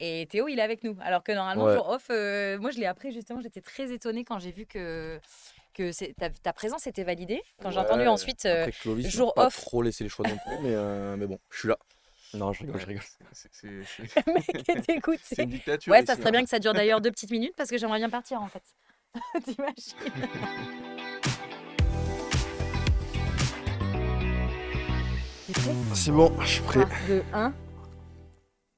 Et Théo, il est avec nous. Alors que normalement, Ouais, jour off, moi, je l'ai appris justement. J'étais très étonnée quand j'ai vu que ta présence était validée. Quand j'ai entendu ouais. ensuite Après, Clovis m'a jour pas off, trop laissé les choix non plus, mais bon, je suis là. Non, je rigole, je Ouais, rigole. le mec est c'est dégoûté. une dictature Ouais, ça ici, serait hein. bien que ça dure d'ailleurs 2 petites minutes parce que j'aimerais bien partir en fait. T'imagines? T'es prêt? C'est bon, je suis prêt. 3, 2, 1.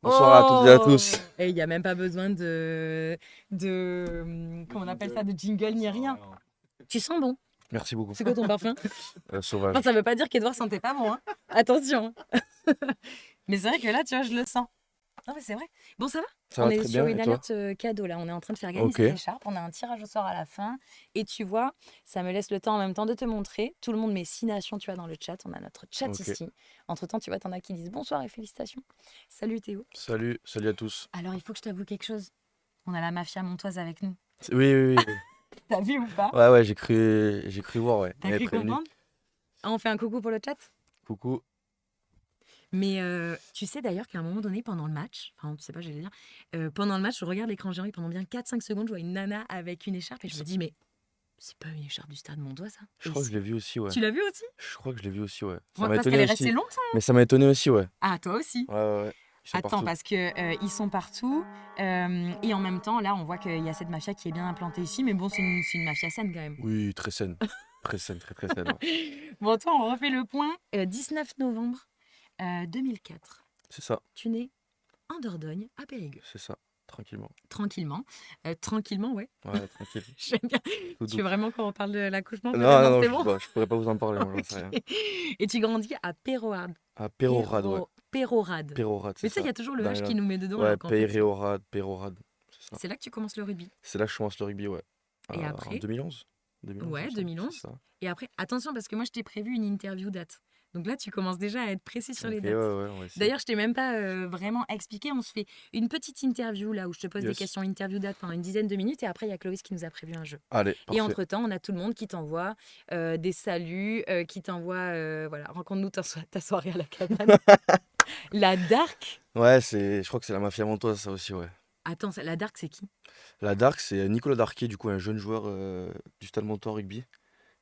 Bonsoir à toutes et à Oh! tous. Et il n'y a même pas besoin comment on appelle ça, de jingle ni rien. Tu sens bon? Merci beaucoup. C'est quoi ton parfum? Enfin, Sauvage. ça veut pas dire qu'Edouard sentait pas bon, hein. Attention. Mais c'est vrai que là, tu vois, je le sens. Non, mais c'est vrai. Bon, ça va? Ça On va est très sur bien, et une toi? alerte cadeau là. On est en train de faire gagner Ok, cette écharpe. On a un tirage au sort à la fin. Et tu vois, ça me laisse le temps en même temps de te montrer. Tout le monde met 6 nations, tu vois, dans le chat. On a notre chat ok. ici. Entre-temps, tu vois, t'en as qui disent bonsoir et félicitations. Salut Théo. Salut, salut à tous. Alors, il faut que je t'avoue quelque chose. On a la mafia montoise avec nous. Oui, oui, oui. T'as vu ou pas? Ouais, ouais, j'ai cru voir, ouais. Il T'as m'avait cru prévenu. comprendre? Ah, on fait un coucou pour le chat? Coucou. Mais tu sais d'ailleurs qu'à un moment donné, pendant le match, enfin, tu sais pas, j'allais dire, pendant le match, je regarde l'écran géant et pendant bien 4-5 secondes, je vois une nana avec une écharpe et je me Ça- dis, mais c'est pas une écharpe du Stade Montois, ça? Je Et crois que je si? l'ai vu aussi, ouais. Tu l'as vu aussi? Je crois que je l'ai vu aussi, ouais. Ça Ouais, m'a parce étonné qu'elle est restée aussi. longtemps. Mais ça m'a étonné aussi, ouais. Ah, toi aussi. Ouais, ouais, ouais. Ils sont Attends, partout. parce que ils sont partout et en même temps, là, on voit qu'il y a cette mafia qui est bien implantée ici, mais bon, c'est une mafia saine quand même. Oui, très saine. Très saine, très très saine, ouais. Bon, toi, on refait le point. 19 novembre 2004. C'est ça, Tu nais en Dordogne, à Périgueux. c'est ça. Tranquillement. Tranquillement. Tranquillement, ouais. Ouais, tranquille. J'aime bien. Tout Tu doux. veux vraiment qu'on reparle de l'accouchement? Non, Peut-être non, non, non, c'est bon. je pourrais pas vous en parler, moi, j'en sais Ok. rien. Et tu grandis à Pérorade. Ah, Pérorade, ouais. Pérorade. Pérorade, c'est Mais tu sais, il ça. y a toujours le Dans les H qui Landes. nous met dedans, Ouais, alors qu'en fait, Pérorade, Pérorade. C'est ça. c'est là que tu commences le rugby. C'est là que je commence le rugby, ouais. Et En après, 2011. 2011, il me ouais, semble. C'est 2011. ça. Et après, attention, parce que moi, je t'ai prévu une interview date. Donc là, tu commences déjà à être précis sur Ok, les ouais, dates. ouais, on va essayer. D'ailleurs, je t'ai même pas vraiment expliqué. On se fait une petite interview là où je te pose des Yes. questions interview date pendant une dizaine de minutes. Et après, il y a Clovis qui nous a prévu un jeu. Allez, Et parfait. entre-temps, on a tout le monde qui t'envoie des saluts, qui t'envoie, voilà, rencontre-nous ta soirée à la cabane. La Dark. Ouais, je crois que c'est la mafia montoise, ça aussi, ouais. Attends, la Dark, c'est qui? La Dark, c'est Nicolas Darquier, du coup, un jeune joueur du Stade Montois Rugby,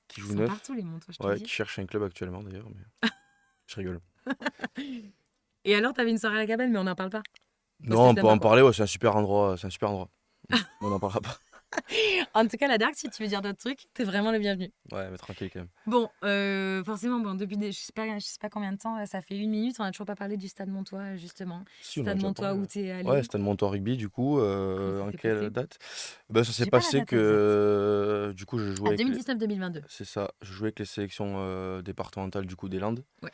qui Ils joue sont neuf. partout, les montres, je te Ouais, dis. qui cherche un club actuellement, d'ailleurs, mais je rigole. Et alors, t'avais une soirée à la cabane, mais on n'en parle pas. Bah, Non, c'était on peut sympa, en quoi. parler, ouais, c'est un super endroit, c'est un super endroit. On n'en parlera pas. En tout cas, la Dark, si tu veux dire d'autres trucs, t'es vraiment le bienvenu. Ouais, mais tranquille quand même. Bon, forcément, bon, depuis je sais pas combien de temps, ça fait 1 minute, on n'a toujours pas parlé du Stade Montois, justement. Si, on en a Stade déjà Montois parlé, où ouais. t'es Ouais, allé. Stade Montois Rugby, du coup, Comment ça en s'est quelle passé? date? Ben, ça s'est J'ai pas la passé date exacte. que, du coup, je jouais À avec les... 2019-2022. C'est ça, je jouais avec les sélections départementales, du coup, des Landes. Ouais.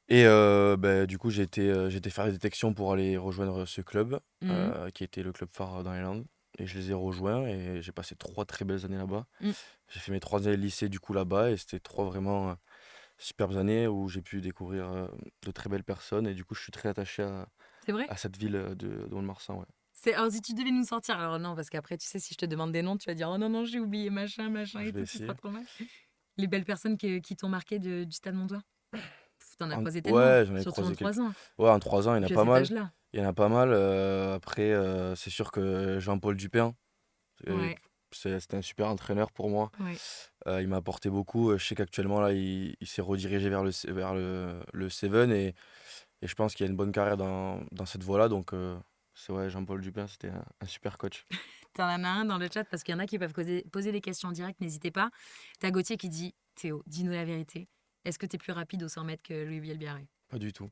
Et ben, du coup, j'ai été faire des détections pour aller rejoindre ce club, Mhm. qui était le club phare dans les Landes. Et je les ai rejoints et j'ai passé 3 très belles années là-bas. Mm. J'ai fait mes 3 années de lycée du coup là-bas et c'était 3 vraiment superbes années où j'ai pu découvrir de très belles personnes et du coup je suis très attaché C'est vrai? à cette ville de Mont-de-Marsan. Ouais. Alors, si tu devais nous sortir, alors non, parce qu'après, tu sais, si je te demande des noms, tu vas dire, oh non, non, j'ai oublié, machin, machin, Je et vais tout, ce sera essayer. trop mal. Les belles personnes qui t'ont marqué du Stade Montois. T'en as croisé tellement, hein, Ouais, j'en ai surtout en croisé quelques. 3 ans, Ouais, en 3 ans, il y en a depuis à pas cet mal. âge-là. Il y en a pas mal. Après, c'est sûr que Jean-Paul Dupin, euh, Ouais, c'était un super entraîneur pour moi. ouais. Il m'a apporté beaucoup. Je sais qu'actuellement, là, il s'est redirigé vers le Seven et je pense qu'il y a une bonne carrière dans cette voie-là. Donc, c'est ouais, Jean-Paul Dupin, c'était un super coach. T'en as un dans le chat parce qu'il y en a qui peuvent poser des questions en direct, n'hésitez pas. T'as Gauthier qui dit, Théo, dis-nous la vérité. Est-ce que t'es plus rapide au 100 mètres que Louis Bielbiarré? Pas du tout.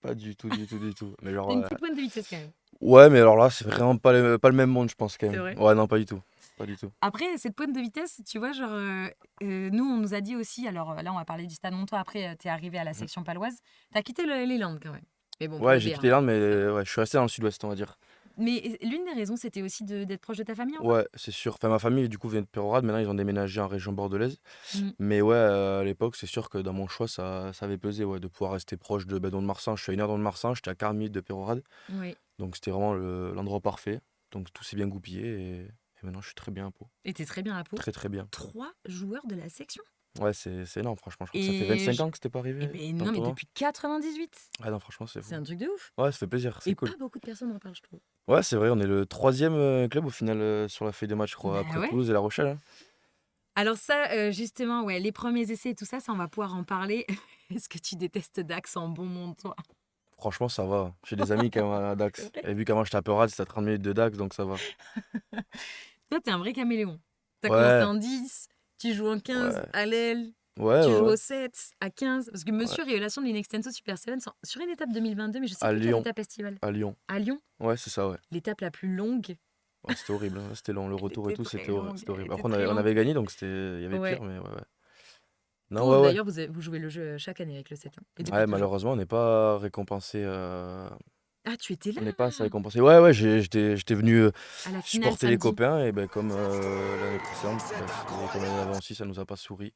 Pas du tout, du tout, du tout. Mais genre, T'as une petite pointe de vitesse quand même. ouais, mais alors là, c'est vraiment pas le même monde, je pense, quand C'est même. vrai. Ouais, non, pas du tout. Pas du tout. Après, cette pointe de vitesse, tu vois, genre, nous, on nous a dit aussi, alors là, on va parler du Stade Montois, après, t'es arrivé à la Mhm. section paloise, t'as quitté les Landes quand même. Mais bon, pour Ouais, le j'ai B1. quitté l'Inde, mais Ça va. ouais, je suis resté dans le sud-ouest, on va dire. Mais l'une des raisons, c'était aussi d'être proche de ta famille encore? Ouais, c'est sûr. Enfin, ma famille, du coup, vient de Pérorade. Maintenant, ils ont déménagé en région bordelaise. Mm. Mais ouais, à l'époque, c'est sûr que dans mon choix, ça avait pesé, ouais, de pouvoir rester proche de Marsan. Je suis à 1 heure de Marsan, j'étais à 40 minutes de Pérorade. Oui. Donc, c'était vraiment l'endroit parfait. Donc, tout s'est bien goupillé et maintenant, je suis très bien à Pau. Et t'es très bien à Pau. Très, très bien. 3 joueurs de la section. Ouais, c'est énorme, franchement. Je crois que ça fait Et 25 je- ans que c'était pas eh arrivé ben dans le non, mais tournoi. depuis 98, Ah non, franchement, c'est c'est fou. un truc de ouf. Ouais, ça fait plaisir, c'est Et cool. pas beaucoup de personnes en parlent, je trouve. Ouais, c'est vrai, on est le troisième club au final sur la feuille de match, je crois, Bah après ouais. Toulouse et La Rochelle, hein. Alors ça, justement, ouais, les premiers essais et tout ça, on va pouvoir en parler. Est-ce que tu détestes Dax en bon monde, toi? Franchement, ça va. J'ai des amis qui aiment à C'est Dax. vrai. Et vu qu'avant j'étais à Peurade, c'était à 30 minutes de Dax, donc ça va. Toi, t'es un vrai caméléon. T'as commencé Ouais, en 10, tu joues en 15 ouais, à l'aile, ouais, tu ouais, joues ouais. au 7, à 15. Parce que Ouais. Monsieur Révélation de l'Inextenso Super 7 sur une étape 2022, mais je sais À plus quelle Lyon, étape estivale. à Lyon. À Lyon, Ouais, c'est ça, ouais. l'étape la plus longue. Ouais, c'était horrible, hein. C'était long. Le Elle retour et était tout, très longue, c'était elle horrible. était Après, très on longue. avait gagné, donc il y avait pire, Ouais. mais ouais, ouais. Non, Pauvre, ouais, ouais. d'ailleurs, vous jouez le jeu chaque année avec le 7, hein, et depuis Ouais, toujours. malheureusement, on n'est pas récompensé. Ah, tu étais là On n'est pas assez récompensé. Ouais, ouais, j'étais venu à la finale supporter les samedi. copains, et ben, comme l'année précédente, et comme l'année d'avant aussi, ça nous a pas souri.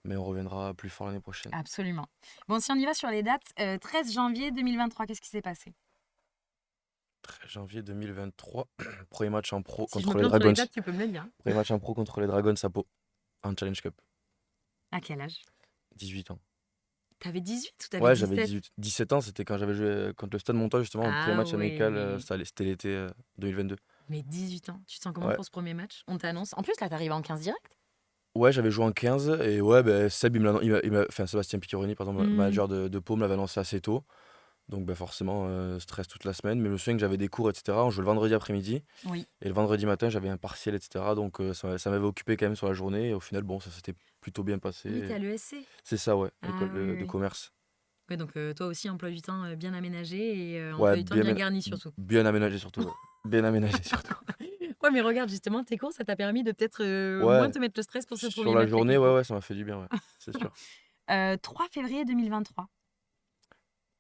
Mais on reviendra plus fort l'année prochaine. Absolument. Bon, si on y va sur les dates, 13 janvier 2023, qu'est-ce qui s'est passé? 13 janvier 2023, premier match en pro Si je me contre les plante sur les Dragons. dates, tu peux me le dire. Premier match en pro contre les Dragons à Pau, en Challenge Cup. À quel âge? 18 ans. T'avais 18 ou t'avais Ouais, j'avais 17? 18. 17 ans, c'était quand j'avais joué contre le Stade Montois, justement, mon premier Ah match amical, ouais. c'était l'été 2022. Mais 18 ans, tu te sens comment Ouais. pour ce premier match? On t'annonce. En plus, là, t'arrives en 15 direct? Ouais, j'avais joué en 15 et ouais, ben, Seb, enfin, Sébastien Piccioni, par exemple, Hmm, manager de Pau, me l'avait annoncé assez tôt. Donc ben, forcément, stress toute la semaine. Mais je me souviens que j'avais des cours, etc. On jouait le vendredi après-midi. oui. Et le vendredi matin, j'avais un partiel, etc. Donc ça m'avait occupé quand même sur la journée. Et au final, bon, ça s'était plutôt bien passé. Oui, t'es à l'ESC. C'est ça, ouais, Ah école oui, oui, de oui. commerce. Ouais, donc toi aussi, emploi du temps bien aménagé et Ouais, emploi du temps bien garni surtout. bien aménagé surtout. Ouais. Bien aménagé surtout. Ouais, mais regarde, justement, tes cours, ça t'a permis de peut-être moins Ouais, te mettre le stress pour ce sur premier la match avec journée, les ouais, cours. ouais, ça m'a fait du bien, ouais, c'est sûr. 3 février 2023.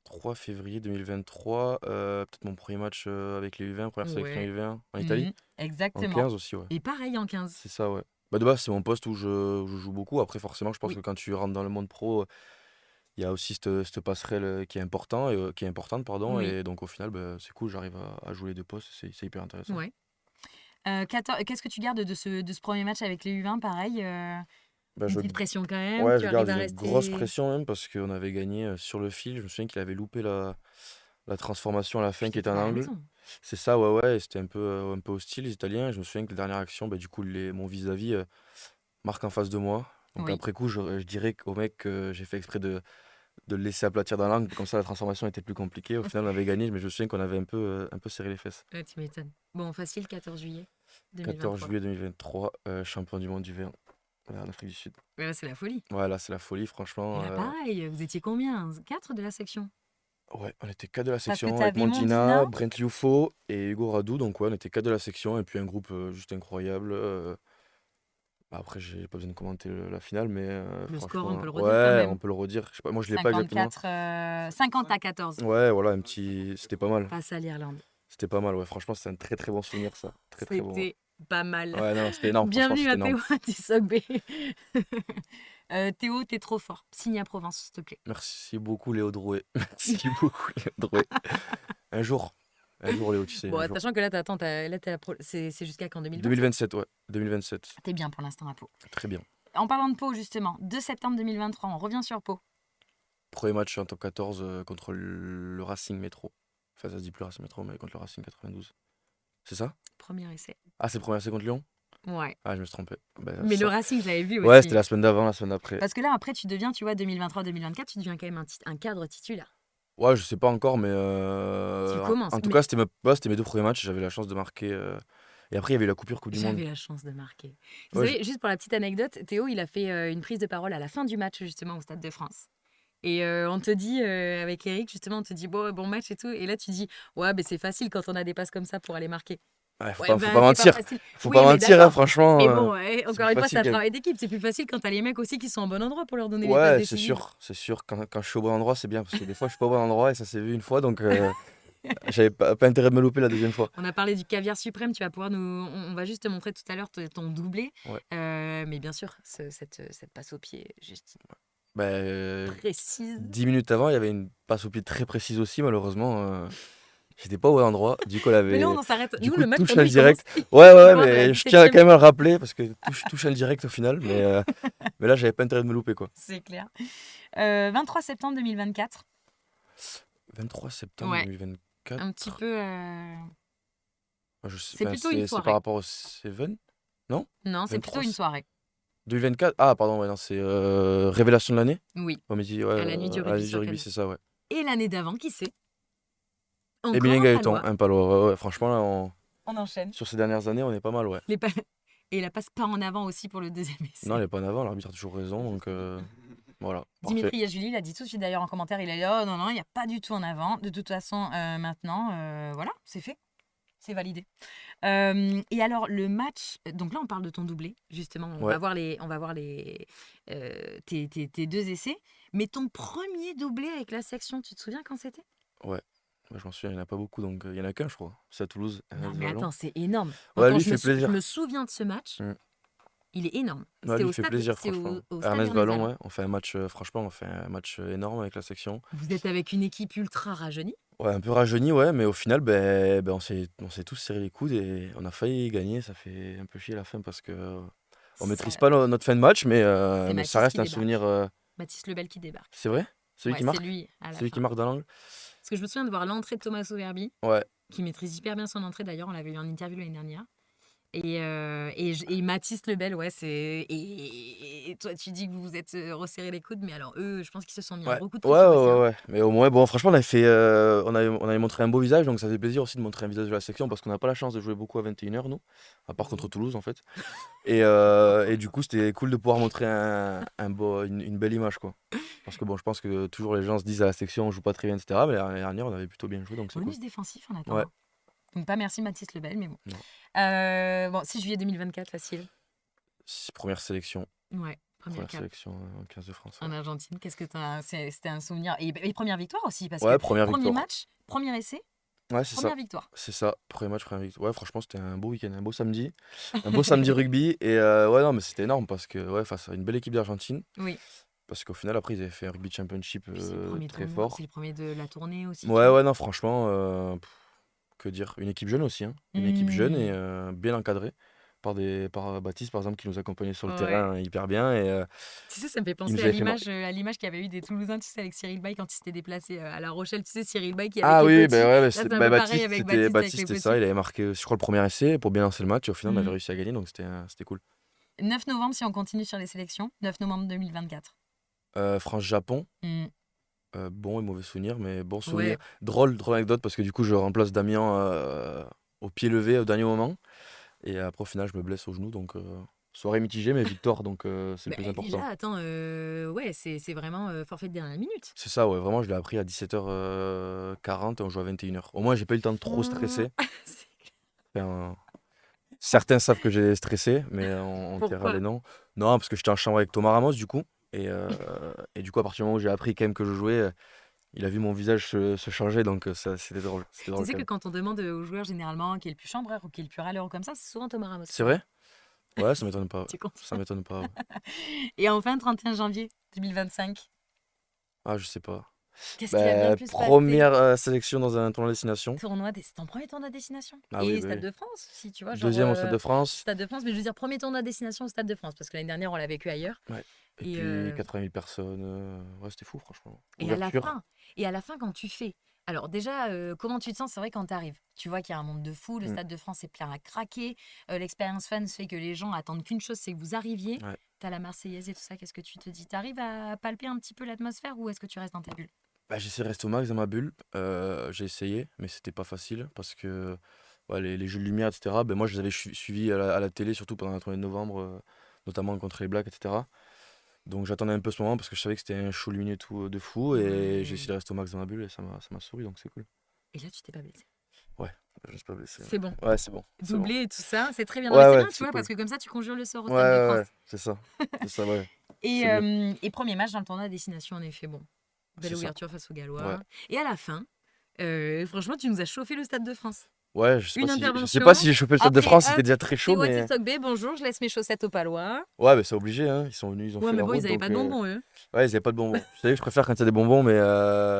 3 février 2023, peut-être mon premier match avec les U20, première sélection Ouais. U20 en Italie. Mhm, En exactement. 15 aussi, ouais. Et pareil en 15. C'est ça, ouais. Bah de base, c'est mon poste où je joue beaucoup. Après, forcément, je pense que Oui, quand tu rentres dans le monde pro, il y a aussi cette passerelle qui est importante, pardon. oui, Et donc, au final, bah, c'est cool, j'arrive à jouer les deux postes. C'est hyper intéressant. ouais. Qu'est-ce que tu gardes de ce premier match avec les U20? Pareil, Bah, une petite pression quand même. ouais, Tu je garde arrives à une grosse rester. pression même parce qu'on avait gagné sur le fil. Je me souviens qu'il avait loupé la transformation à la fin Puis qui était t'étais en pas à la angle. maison. C'est ça, ouais, ouais. Et c'était un peu hostile, les Italiens. Et je me souviens que la dernière action, bah, du coup, mon vis-à-vis marque en face de moi. Donc Oui. après coup, je dirais au mec que j'ai fait exprès de le laisser aplatir dans l'angle. Comme ça, la transformation était plus compliquée. Au final, on avait gagné, mais je me souviens qu'on avait un peu serré les fesses. Ouais, tu m'étonnes. Bon, facile, 14 juillet 14 2023. juillet 2023, champion du monde du V1 en Afrique du Sud. Mais là, c'est la folie. Ouais, là, c'est la folie, Et franchement. là, pareil, vous étiez combien? 4 de la section? Ouais, on était 4 de la Parce que section avec t'avais Mondina. Mondina, Brent Liufo et Hugo Radou. Donc, ouais, on était 4 de la section et puis un groupe juste incroyable. Bah, après, j'ai pas besoin de commenter la finale, mais Le score, on franchement, peut le redire quand ouais, on même. peut le redire. Je sais pas, moi, je l'ai pas exactement. 54, 50 à 14 Ouais, voilà, un petit. C'était pas mal. face à l'Irlande. C'était pas mal, ouais. Franchement, c'est un très très bon souvenir, ça. Très très bon, ouais. C'était pas mal. Ouais, non, c'était énorme, franchement, Bienvenue c'était à Théo énorme. Tissot-B. Théo, t'es trop fort. Signe à Provence, s'il te plaît. Merci beaucoup, Léo Drouet. Merci beaucoup, Léo Drouet. Un jour, un jour, Léo, tu sais, un Bon, jour. sachant que là, c'est jusqu'à quand? 2027? 2027, ouais. 2027. T'es bien pour l'instant à Pau. Très bien. En parlant de Pau, justement, 2 septembre 2023, on revient sur Pau. Premier match en top 14 contre le Racing Métro. Enfin, ça se dit plus Racing Métro, mais contre le Racing 92. C'est ça? Premier essai. Ah, c'est le premier essai contre Lyon? Ouais. Ah, je me suis trompé. Ben, Mais le Racing, je l'avais vu ouais, c'était aussi. la semaine d'avant, la semaine d'après. Parce que là, après, tu deviens, tu vois, 2023-2024, tu deviens quand même un cadre titulaire. Ouais, je sais pas encore, mais Tu en commences. en tout Mais cas, c'était mes deux premiers matchs. J'avais la chance de marquer. Et après, il y avait eu la coupure Coupe du Monde. j'avais la chance de marquer. Vous Ouais, savez, juste pour la petite anecdote, Théo, il a fait une prise de parole à la fin du match, justement, au Stade de France. Et on te dit, avec Eric, justement, on te dit, bon match et tout. Et là, tu dis, ouais, mais c'est facile quand on a des passes comme ça pour aller marquer. ouais, Ouais, faut pas ben, c'est pas mentir. facile. Faut pas Oui, mais mentir, hein, d'accord. franchement. Mais bon, ouais, C'est encore plus une fois, c'est facile un quand même. travail d'équipe. C'est plus facile quand t'as les mecs aussi qui sont au bon endroit pour leur donner les passes Ouais, c'est décisives. sûr, c'est sûr. Quand je suis au bon endroit, c'est bien parce que des fois, je suis pas au bon endroit et ça s'est vu une fois, donc j'avais pas intérêt de me louper la deuxième fois. On a parlé du caviar suprême, tu vas pouvoir on va juste te montrer tout à l'heure ton doublé. Ouais. Mais bien sûr, cette passe au pied, juste Ben, précise. 10 minutes avant, il y avait une passe au pied très précise aussi, malheureusement. J'étais pas au endroit. Du coup, elle Mais là, on avait en s'arrête. du Nous, coup le match, tout pour nous, chaîne il commence, direct. Ouais, il ouais, commence à la mais je tiens 17e. quand même à le rappeler parce que tout chaîne direct au final. Mais là, j'avais pas intérêt de me louper, quoi. C'est clair. 23 septembre 2024. 23 septembre Ouais, un petit 2024. peu. C'est Enfin, plutôt une c'est par soirée. rapport au Seven? Non? Non, c'est plutôt 23 une soirée. 2024? Ah, pardon, ouais, non, c'est Révélation de l'année? Oui, Ouais, mais ouais, à la nuit du à la rugby nuit du sur rugby, Canal. c'est ça, ouais. Et l'année d'avant, qui sait? Encore Emilien un Gaëton, palois. un palo. Ouais, ouais, franchement, là, On enchaîne. sur ces dernières années, on est pas mal, ouais. Les pa- Et la passe pas en avant aussi pour le deuxième Non, elle essai. est pas en avant, l'arbitre a toujours raison, donc voilà, parfait. Dimitri Yachvili, il a dit tout de suite d'ailleurs en commentaire, il a dit oh non, non, il n'y a pas du tout en avant. De toute façon, maintenant, voilà, c'est fait. C'est validé. Et alors, le match, donc là, on parle de ton doublé, justement. Ouais, On va voir tes deux essais. Mais ton premier doublé avec la section, tu te souviens quand c'était? ouais. Moi, je m'en souviens, il n'y en a pas beaucoup, donc il y en a qu'un, je crois. C'est à Toulouse, Non, Ernest mais Vallon. attends, c'est énorme. Moi, Ouais, quand lui, il fait je me plaisir. souviens de ce match, Mm. il est énorme. Ouais, C'était lui, au il fait stade, plaisir, c'est franchement. au stade Ernest Ernest Vallon, Vallon. ouais, on fait un match, franchement, on fait un match énorme avec la section. Vous êtes avec une équipe ultra rajeunie. Ouais, un peu rajeuni, ouais, mais au final, ben, on s'est tous serré les coudes et on a failli gagner. Ça fait un peu chier la fin parce que on maîtrise Ça- pas notre fin de match, C'est mais ça Mathis qui reste un souvenir. débarque. Mathis Lebel qui débarque. C'est vrai? Celui Ouais, qui c'est marque? lui à la Celui qui fin. marque dans l'angle? Parce que je me souviens de voir l'entrée de Thomas Overby, Ouais, qui maîtrise hyper bien son entrée. D'ailleurs, on l'avait eu en interview l'année dernière. Et Mathis Lebel, ouais, c'est. Et toi, tu dis que vous vous êtes resserré les coudes, mais alors eux, je pense qu'ils se sont mis un ouais, gros coup de ouais, ouais, pression aussi. Hein. ouais, ouais. Mais au moins, bon, franchement, on avait montré un beau visage, donc ça fait plaisir aussi de montrer un visage de la section parce qu'on n'a pas la chance de jouer beaucoup à 21h, nous, à part contre Oui. Toulouse, en fait. Et du coup, c'était cool de pouvoir montrer une belle image, quoi. Parce que bon, je pense que toujours les gens se disent à la section, on joue pas très bien, etc. Mais l'année dernière, on avait plutôt bien joué, donc c'est cool. Bonus défensif en Ouais, attendant. Donc, pas merci Mathis Lebel, mais bon. non. Bon, 6 juillet 2024, facile. Première sélection, Ouais, première première cap sélection en 15 de France. en Ouais, Argentine. Qu'est-ce que c'était un souvenir. Et première victoire aussi, parce que ouais, première premier victoire. match, premier essai, Ouais, c'est ça. première victoire. C'est ça, premier match, première victoire. Ouais, franchement, c'était un beau week-end, un beau samedi. Un beau samedi rugby. Et ouais, non, mais c'était énorme parce que, ouais, face à une belle équipe d'Argentine. Oui. Parce qu'au final, après, ils avaient fait un rugby championship Puis c'est le premier très tournoi, fort. c'est le premier de la tournée aussi, tu Ouais, vois. ouais, non, franchement, que dire? Une équipe jeune aussi, hein. Une équipe jeune et Mmh. bien encadrée par Baptiste, par exemple, qui nous accompagnait sur le Ouais. terrain hyper bien. Et Tu sais, ça me fait il penser nous avait fait marquer. à l'image qu'il y avait eu des Toulousains, tu sais, avec Cyril Bay quand il s'était déplacé à La Rochelle. Tu sais, Cyril Bay qui est avec Ah les oui, ben petits. ouais, Là, c'est un peu pareil avec Baptiste, avec les c'était ça. petits. Il avait marqué, je crois, le premier essai pour bien lancer le match. Et au final, on avait Mmh. réussi à gagner, donc c'était cool. 9 novembre, si on continue sur les sélections. 9 novembre 2024. France-Japon, Mmh. bon et mauvais souvenir, mais bon souvenir. Ouais, Drôle anecdote parce que du coup, je remplace Damien au pied levé au dernier moment. Et après, au final, je me blesse au genou, donc soirée mitigée, mais victoire, donc c'est le bah, plus important. déjà, attends, ouais, c'est vraiment forfait de dernière minute. C'est ça, ouais, vraiment, je l'ai appris à 17h40 et on joue à 21h. Au moins, j'ai pas eu le temps de trop Mmh. stresser. Enfin, certains savent que j'ai stressé, mais en terrain, les Pourquoi? non. Non, parce que j'étais en chambre avec Thomas Ramos, du coup. Et du coup, à partir du moment où j'ai appris quand même que je jouais, il a vu mon visage se changer, donc ça, c'était drôle. C'était Tu drôle sais quand que même. quand on demande aux joueurs généralement qui est le plus chambreur ou qui est le plus râleur ou comme ça, c'est souvent Thomas Ramos C'est qui revient. vrai? Ouais, ça m'étonne pas. Ouais. Tu Ça confirmes? m'étonne pas. Ouais. Et enfin, 31 janvier 2025. Ah, je sais pas. Qu'est-ce qui va bien Bah, plus se passer? première sélection dans un tournoi destination. C'est ton premier tournoi de destination. Ah oui, Et bah Stade oui. de France, si tu vois, genre Deuxième au Stade de France. Stade de France, mais je veux dire premier tournoi de destination au Stade de France, parce que l'année dernière, on l'a vécu ailleurs. Ouais. Et Et, puis 80 000 personnes. Ouais, c'était fou, franchement. et à la Ouverture. fin, quand tu fais. Alors déjà, comment tu te sens? C'est vrai quand tu arrives. Tu vois qu'il y a un monde de fou, le Mm. Stade de France est plein à craquer. L'expérience fans fait que les gens attendent qu'une chose, c'est que vous arriviez. Ouais. T'as la Marseillaise et tout ça, qu'est-ce que tu te dis? T'arrives à palper un petit peu l'atmosphère ou est-ce que tu restes dans ta bulle? Bah, j'essaie de rester au max dans ma bulle. J'ai essayé, mais c'était pas facile parce que ouais, les jeux de lumière, etc. Ben, moi, je les avais suivis à la télé, surtout pendant la tournée de novembre, notamment contre les Blacks, etc. Donc j'attendais un peu ce moment parce que je savais que c'était un show lumineux tout de fou et j'ai Ouais. essayé de rester au max dans ma bulle et ça m'a souri, donc c'est cool. Et là, tu t'es pas blessé. Ouais, je me suis pas blessé. C'est bon. Ouais, c'est bon, c'est bon. Doublé et tout ça, c'est très bien. Non, mais Ouais, c'est ouais, bien, tu c'est vois, cool. parce que comme ça, tu conjures le sort au Ouais, Stade de ouais, France. ouais, c'est ça. C'est ça, ouais. Et, C'est mieux. et premier match dans le tournoi à destination, en effet, bon. Belle C'est ça. ouverture face aux Ouais. Gallois. Et à la fin, franchement, tu nous as chauffé le Stade de France. Ouais, Une je sais pas intervention. si j'ai chopé le Stade de Après, France, c'était hop, déjà très c'est chaud, what mais is Talk Bay, bonjour, je laisse mes chaussettes au palois. ouais, mais c'est obligé, hein. Ils sont venus, ils ont Ouais, fait mais la bon, ils route, avaient pas donc de bonbons, eux. ouais, ils avaient pas de bonbons. Je savais que je préfère quand il y a des bonbons, mais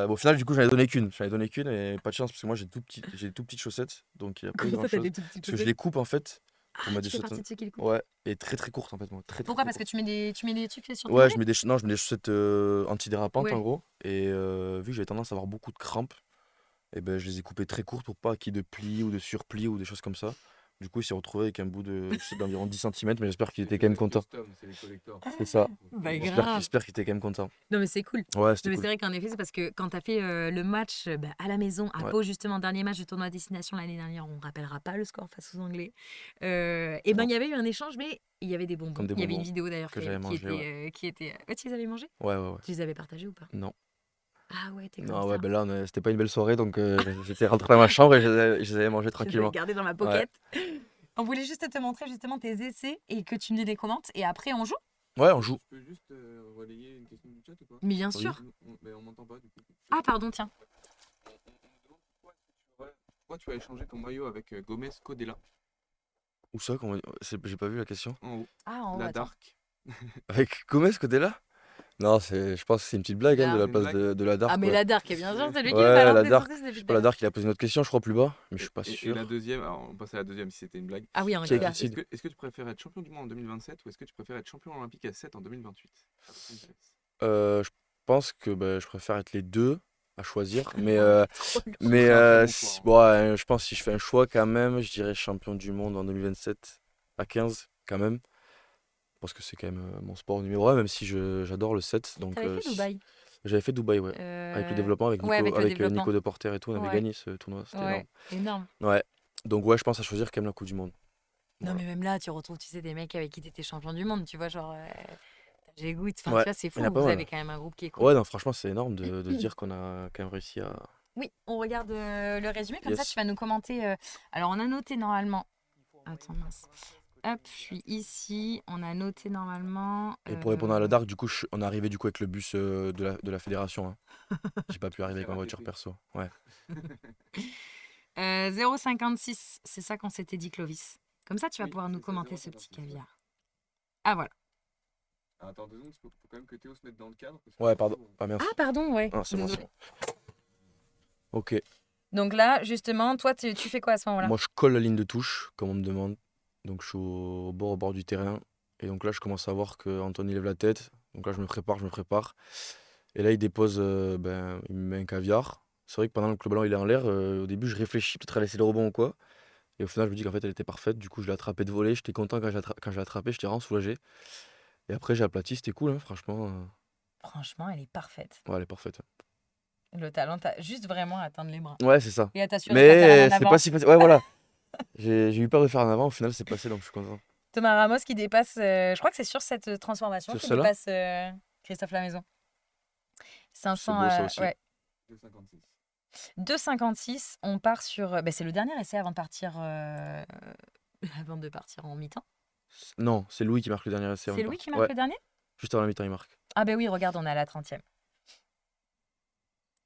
bon, au final, du coup, j'en ai donné qu'une. J'en ai donné qu'une et pas de chance parce que moi, j'ai des tout petites chaussettes, donc il y a pas eu Comment ça, t'as grand-chose. des toutes petites Parce que je les chaussettes? coupe en fait pour Ah, mettre des tu fais chaussettes. partie de ceux qui le coupent. Ouais, et très très courtes en fait, moi, très très Pourquoi? très Parce que courtes. tu mets des trucs sur tes Ouais, mollets? non, je mets des chaussettes antidérapantes en Ouais. gros, et vu que j'avais tendance à avoir beaucoup de crampes, et ben je les ai coupées très courtes pour pas qu'il y ait de plis ou de surplis ou des choses comme ça. Du coup, il s'est retrouvé avec un bout de chaussette d'environ 10 centimètres, mais j'espère qu'il était quand même content. C'est les collectors. C'est ça. Bah, J'espère grave. j'espère qu'il était quand même content. Non, mais c'est cool. Ouais, Non, c'était mais cool. c'est vrai qu'en effet, c'est parce que quand tu as fait le match bah, à la maison, à Ouais. Pau, justement, dernier match du tournoi à destination l'année dernière, on ne rappellera pas le score face aux Anglais. Et ben Non. il y avait eu un échange, mais il y avait des bonbons. Comme des Il y avait une bonbons vidéo d'ailleurs que qui, j'avais qui mangé, ouais. était. Qui était... Ouais, tu les avais mangés? Ouais, ouais, ouais. Tu les avais partagés ou pas? Non. Ah ouais, t'es comme Non, ça. ouais, ben là, c'était pas une belle soirée, donc j'étais rentré dans ma chambre et je les avais mangés Je les avais tranquillement. gardés dans ma Ouais. pocket. On voulait juste te montrer justement tes essais et que tu me dis les commentes. Et après, on joue. Ouais, on joue. Je peux juste relayer une question du chat ou pas? Mais bien Oui. sûr. Mais on m'entend pas du coup. Ah, pardon, tiens. On me demande pourquoi tu as échangé ton maillot avec Gomez Codella Où ça? J'ai pas vu la question. en haut. Ah, en haut, La attends. Dark. Avec Gomez, ce côté-là? Non, je pense que c'est une petite blague hein, de Ah, la c'est une place blague. de la Dark. Ah, mais Ouais, la Dark, bien sûr, c'est lui qui me ouais, balance la les Dark. saucisses Je depuis sais tout pas, à la l'heure. Dark, il a posé une autre question, je crois, plus bas, mais je suis pas Et la sûr. deuxième, alors on passe à la deuxième si c'était une blague. Ah oui, en Qui a gars. écrit Sid? Est-ce que tu préfères être champion du monde en 2027 ou est-ce que tu préfères être champion olympique à 7 en 2028? À Los Angeles. Je pense que je préfère être les deux à choisir, mais, Trop lourd. mais C'est un très bon si, choix, bon, je pense que si je fais un choix quand même, je dirais champion du monde en 2027 à 15 quand même, parce que c'est quand même mon sport numéro 1, même si j'adore le 7. Donc, T'avais fait Dubaï? j'avais fait Dubaï, ouais. Avec le développement, Ouais, avec le avec développement. Nico Deporter et tout, on avait Ouais, gagné ce tournoi, c'était énorme. ouais, énorme. Ouais, donc ouais, je pense à choisir quand même la Coupe du Monde. Non, Voilà. mais même là, tu retrouves, tu sais, des mecs avec qui t'étais champion du monde, tu vois, genre, j'ai goût. Enfin, tu Ouais, vois, c'est il y fou. en a pas Vous mal. avez quand même un groupe qui est cool. Ouais, non, franchement, c'est énorme de se dire qu'on a quand même réussi à. Oui, on regarde le résumé, comme ça, Yes. tu vas nous commenter. Alors, on a noté normalement. Attends, mince. Hop, je suis ici. On a noté normalement. Et pour répondre à la Dark, du coup, on est arrivé du coup avec le bus de la fédération. Hein. J'ai pas pu arriver avec ma voiture perso. Ouais. 0,56, c'est ça qu'on s'était dit, Clovis. Comme ça, tu vas Oui, pouvoir nous c'est ça, commenter ce 0,56, petit ouais. caviar. Ah, voilà. Attends 2 secondes, faut quand même que Théo se mette dans le cadre. Parce que Ouais, du pardon. coup, Ah, merci. Ah, pardon, ouais. Ah, c'est bon, c'est Désolée. bon. Ok. Donc là, justement, toi, tu fais quoi à ce moment-là? Moi, je colle la ligne de touche, comme on me demande. Donc, je suis au bord du terrain. Et donc là, je commence à voir qu'Anthony lève la tête. Donc là, je me prépare. Et là, il dépose, il me met un caviar. C'est vrai que pendant que le ballon il est en l'air, au début, je réfléchis peut-être à laisser le rebond ou quoi. Et au final, je me dis qu'en fait, elle était parfaite. Du coup, je l'ai attrapé de volée. J'étais content quand je l'ai attrapé. J'étais vraiment soulagé. Et après, j'ai aplati. C'était cool, hein, franchement. Franchement, elle est parfaite. Ouais, elle est parfaite. Le talent, t'as juste vraiment à atteindre les bras. Ouais, c'est ça. Et à t'assurer de pas faire un Mais en c'est avant. pas si facile. Ouais, voilà. J'ai eu peur de faire un avant. Au final, c'est passé, donc je suis content. Thomas Ramos qui dépasse, je crois que c'est sur cette transformation Sur qui celle-là? dépasse Christophe Lamaison. C'est 500, beau, ça aussi. ouais. 2,56. 2,56, on part sur. C'est le dernier essai avant de partir, avant de partir en mi-temps. Non, c'est Louis qui marque le dernier essai. C'est Louis qui marque Ouais, le dernier? juste avant la mi-temps, il marque. Ah, ben oui, regarde, on est à la 30e.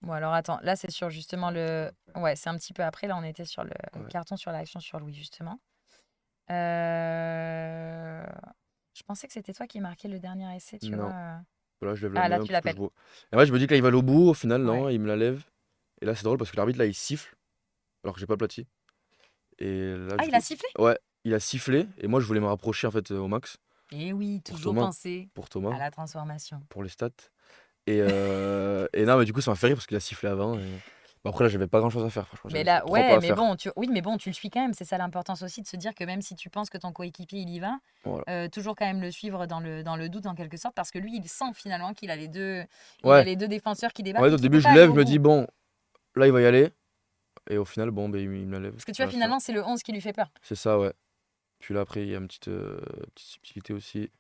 Bon, alors attends, là c'est sur justement le. Ouais, c'est un petit peu après, là on était sur le Ouais. carton sur l'action sur Louis, justement. Je pensais que c'était toi qui marquais le dernier essai, tu Non. vois. Voilà, je lève Ah, la là, main tu parce que je l'appelles. vois. Et moi, je me dis que là, il va aller au bout. Au final, non, Ouais. il me la lève. Et là, c'est drôle parce que l'arbitre, là, il siffle. Alors que j'ai pas aplati. Et là, Ah, du il a coup. sifflé? Ouais, il a sifflé. Et moi, je voulais me rapprocher, en fait, au max. Eh oui, Pour toujours Thomas. penser Pour à Thomas. la transformation. Pour les stats. Et non, mais du coup, ça m'a fait rire parce qu'il a sifflé avant. Bon, après, là, j'avais pas grand-chose à faire. Franchement, Mais j'avais là, 3 pas ouais, à mais faire. bon, oui, mais bon, tu le suis quand même. C'est ça l'importance aussi de se dire que même si tu penses que ton coéquipier il y va, Voilà. toujours quand même le suivre dans le doute en quelque sorte, parce que lui, il sent finalement qu'il a les deux, il a Ouais. les deux défenseurs qui En débarquent fait, et au qu'il peut début, je pas aller lève, au je me bout. dis, bon, là, il va y aller. Et au final, bon, il me la lève. Parce que tu vois, Voilà, finalement, c'est le 11 qui lui fait peur. c'est ça, ouais. Puis là, après, il y a une petite subtilité aussi.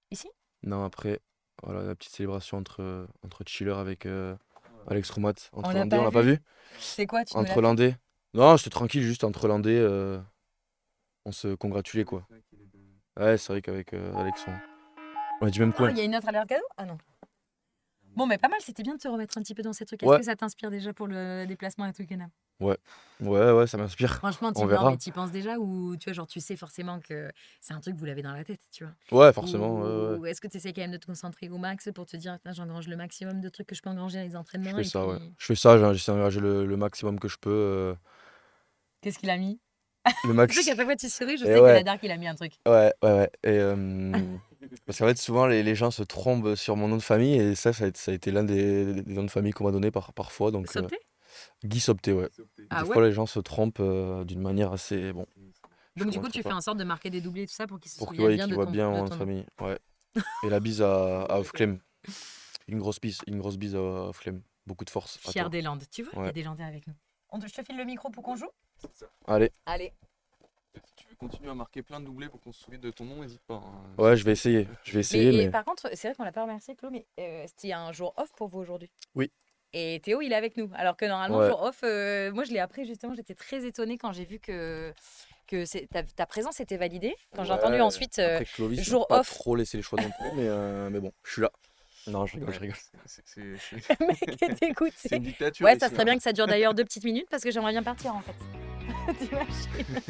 Ici? Non, après, voilà, la petite célébration entre Chiller avec Alex Roumat. Entre On l'a Landais, on pas l'a pas vu. vu? C'est quoi, tu nous l'as Entre fait? Landais. Non, c'était tranquille, juste entre Landais, on se congratulait, quoi. Ouais, c'est vrai qu'avec Alex, on a du même Oh, coin. il y a une autre alerte cadeau? Ah non. Bon, mais pas mal, c'était bien de te remettre un petit peu dans ces trucs. Est-ce Ouais, que ça t'inspire déjà pour le déplacement à Twickenham? Ouais, ouais, ça m'inspire. Franchement, On non, mais verra. t'y penses déjà ou tu vois, genre, tu sais forcément que c'est un truc que vous l'avez dans la tête, tu vois? Ouais, forcément, ouais. Ou est-ce que tu essaies quand même de te concentrer au max pour te dire, putain, j'engrange le maximum de trucs que je peux engranger dans les Je entraînements fais et ça, ouais. puis Je fais ça, j'essaie d'engager le maximum que je peux. qu'est-ce qu'il a mis? Le Tu sais max. qu'à chaque fois que tu souris, je Et sais que la ouais, Dark, il a mis un truc. ouais. Et parce qu'en fait, souvent, les gens se trompent sur mon nom de famille et ça a été l'un des noms de famille qu'on m'a donné parfois. Donc, Sauté? Guy Sopté, ouais. Ah Des ouais? fois, les gens se trompent d'une manière assez. Bon, je Donc du coup, commenterai tu fais pas. en sorte de marquer des doublés et tout ça pour qu'ils se Pour souviennent bien qu'ils de voient bien de mon nom de ton nom. famille. Ouais. Et la bise à Off-Clem. Une grosse bise à Off-Clem. Beaucoup de force à Fier toi. des Landes. Tu vois, il y a Ouais. des Landais avec nous. Je te file le micro pour qu'on joue? C'est ça. Allez, Allez. Si tu veux continuer à marquer plein de doublés pour qu'on se souvienne de ton nom, n'hésite pas, hein. ouais, je vais essayer. Mais. Par contre, c'est vrai qu'on l'a pas remercié, Chloé, mais c'était un jour off pour vous aujourd'hui. Oui. Et Théo, il est avec nous. Alors que normalement, Ouais. jour off, moi je l'ai appris justement, j'étais très étonnée quand j'ai vu que ta présence était validée. Quand j'ai entendu Ouais, ensuite après, Clovis n'a jour pas off. trop laissé les choix non plus, mais bon, je suis là. Non, je rigole, je Ouais, rigole. Le mec est dégoûté. c'est une dictature Ouais, ici, ça serait hein. bien que ça dure d'ailleurs 2 petites minutes parce que j'aimerais bien partir en fait. T'imagines?